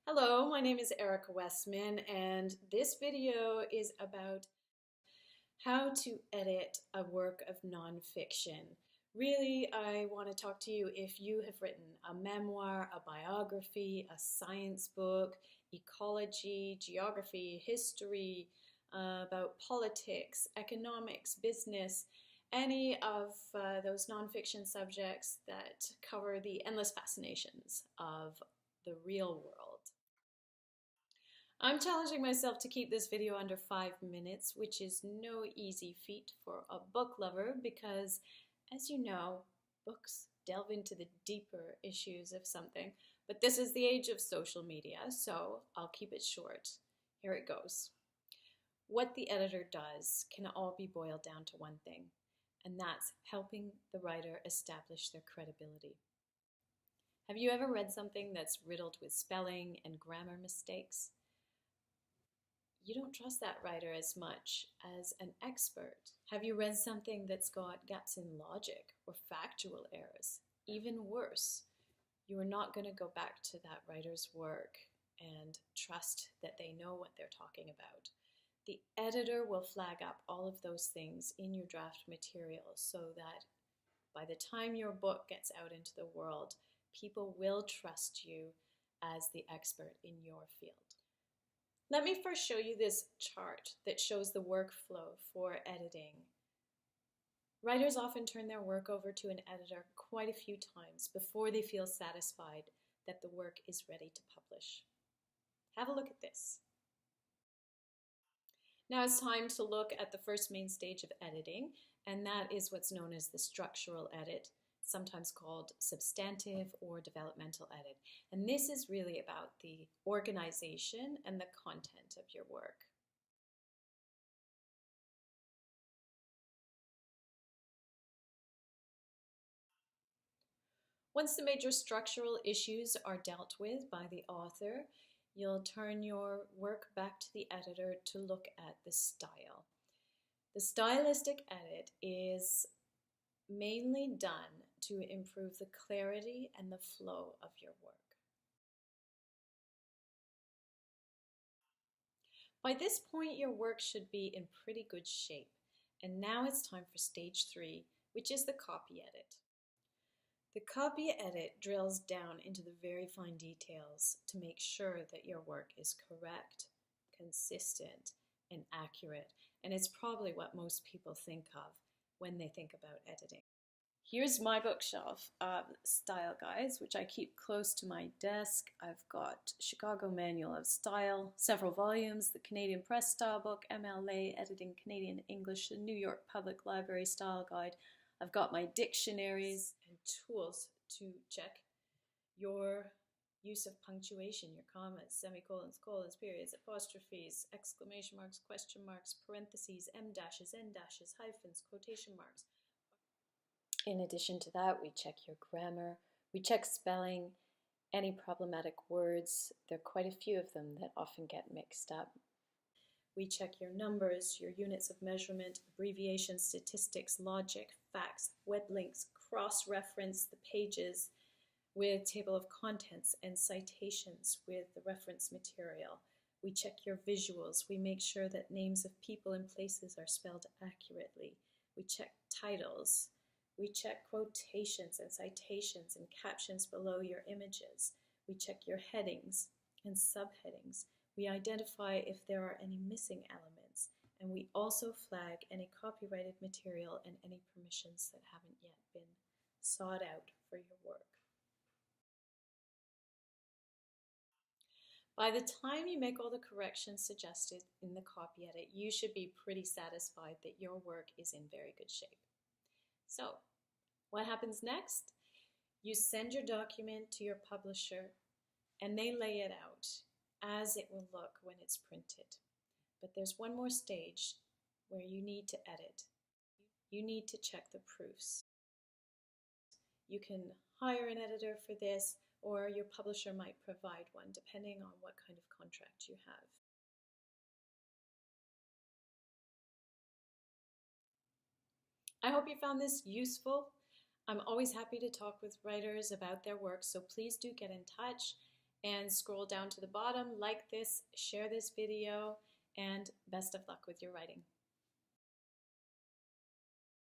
Hello, my name is Erica Westman, and this video is about how to edit a work of nonfiction. Really, I want to talk to you if you have written a memoir, a biography, a science book, ecology, geography, history, about politics, economics, business, any of those nonfiction subjects that cover the endless fascinations of the real world. I'm challenging myself to keep this video under 5 minutes, which is no easy feat for a book lover because, as you know, books delve into the deeper issues of something. But this is the age of social media, so I'll keep it short. Here it goes. What the editor does can all be boiled down to one thing, and that's helping the writer establish their credibility. Have you ever read something that's riddled with spelling and grammar mistakes? You don't trust that writer as much as an expert. Have you read something that's got gaps in logic or factual errors? Even worse, you are not going to go back to that writer's work and trust that they know what they're talking about. The editor will flag up all of those things in your draft material so that by the time your book gets out into the world, people will trust you as the expert in your field. Let me first show you this chart that shows the workflow for editing. Writers often turn their work over to an editor quite a few times before they feel satisfied that the work is ready to publish. Have a look at this. Now it's time to look at the first main stage of editing, and that is what's known as the structural edit, sometimes called substantive or developmental edit. And this is really about the organization and the content of your work. Once the major structural issues are dealt with by the author, you'll turn your work back to the editor to look at the style. The stylistic edit is mainly done to improve the clarity and the flow of your work. By this point, your work should be in pretty good shape. And now it's time for stage 3, which is the copy edit. The copy edit drills down into the very fine details to make sure that your work is correct, consistent, and accurate. And it's probably what most people think of when they think about editing. Here's my bookshelf of style guides, which I keep close to my desk. I've got Chicago Manual of Style, several volumes, the Canadian Press Style Book, MLA Editing Canadian English, the New York Public Library Style Guide. I've got my dictionaries and tools to check your use of punctuation, your commas, semicolons, colons, periods, apostrophes, exclamation marks, question marks, parentheses, em dashes, en dashes, hyphens, quotation marks. In addition to that, we check your grammar, we check spelling, any problematic words. There are quite a few of them that often get mixed up. We check your numbers, your units of measurement, abbreviations, statistics, logic, facts, web links, cross-reference the pages with table of contents and citations with the reference material. We check your visuals. We make sure that names of people and places are spelled accurately. We check titles. We check quotations and citations and captions below your images. We check your headings and subheadings. We identify if there are any missing elements, and we also flag any copyrighted material and any permissions that haven't yet been sought out for your work. By the time you make all the corrections suggested in the copy edit, you should be pretty satisfied that your work is in very good shape. So, what happens next? You send your document to your publisher and they lay it out as it will look when it's printed. But there's one more stage where you need to edit. You need to check the proofs. You can hire an editor for this, or your publisher might provide one, depending on what kind of contract you have. I hope you found this useful. I'm always happy to talk with writers about their work, so please do get in touch. and scroll down to the bottom, like this, share this video, and best of luck with your writing.